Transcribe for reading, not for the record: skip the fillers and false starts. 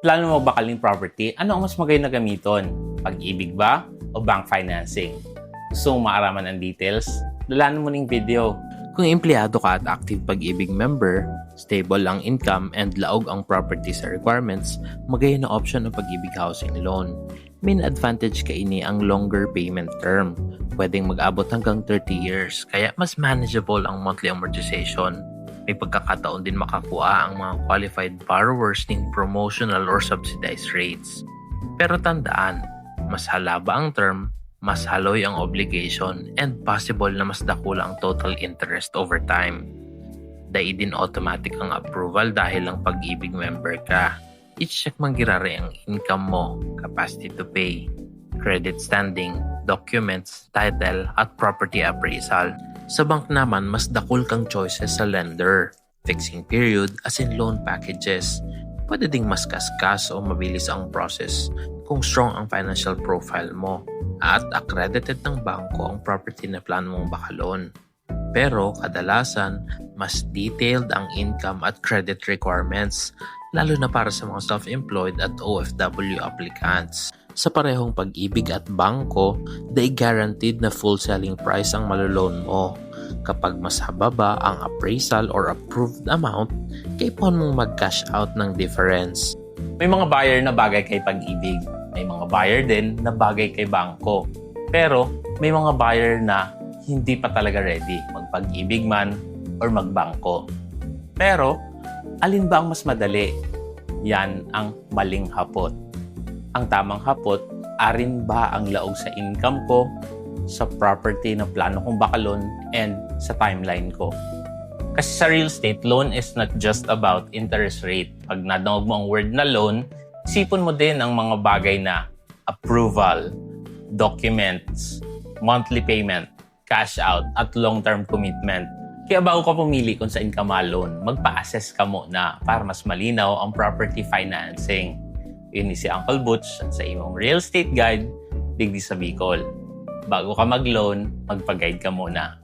plano mo bakaling property, ano ang mas maganda na gamiton? Pag-ibig ba o bank financing? Gusto mong maaraman ang details? Dalanan mo ng video. Kung empleyado ka at active Pag-ibig member, stable ang income and laog ang property sa requirements, magaya na option ang Pag-ibig housing loan. Main advantage kaini ang longer payment term. Pwedeng mag-abot hanggang 30 years, kaya mas manageable ang monthly amortization. May pagkakataon din makakuha ang mga qualified borrowers ng promotional or subsidized rates. Pero tandaan, mas halaba ang term, mas haloy ang obligation, and possible na mas dakula ang total interest over time. Dahil din automatic ang approval dahil lang Pag-ibig member ka. I-check man girare ang income mo, capacity to pay, credit standing, documents, title, at property appraisal. Sa bank naman, mas dakul kang choices sa lender, fixing period as in loan packages. Pwede ding mas kaskas o mabilis ang process kung strong ang financial profile mo at accredited ng bangko ang property na plano mong bakalon. Pero kadalasan, mas detailed ang income at credit requirements, lalo na para sa mga self-employed at OFW applicants. Sa parehong Pag-ibig at bangko, they guaranteed na full selling price ang maloloan mo. Kapag mas hababa ang appraisal or approved amount, kaipon mong mag-cash out ng difference. May mga buyer na bagay kay Pag-ibig. May mga buyer din na bagay kay bangko. Pero may mga buyer na hindi pa talaga ready, mag-Pag-ibig man or magbangko. Pero alin ba ang mas madali? Yan ang maling hapot. Ang tamang hapot, arin ba ang laog sa income ko, sa property na plano kong bakalon, and sa timeline ko? Kasi sa real estate, loan is not just about interest rate. Pag nadangog mo ang word na loan, isipon mo din ang mga bagay na approval, documents, monthly payment, cash out, at long-term commitment. Kaya bago ka pumili kung saan ka ma-loan, magpa-assess ka muna para mas malinaw ang property financing. Yun ni si Uncle Butch sa imong real estate guide, digdi sa Bicol. Bago ka mag-loan, magpa-guide ka muna.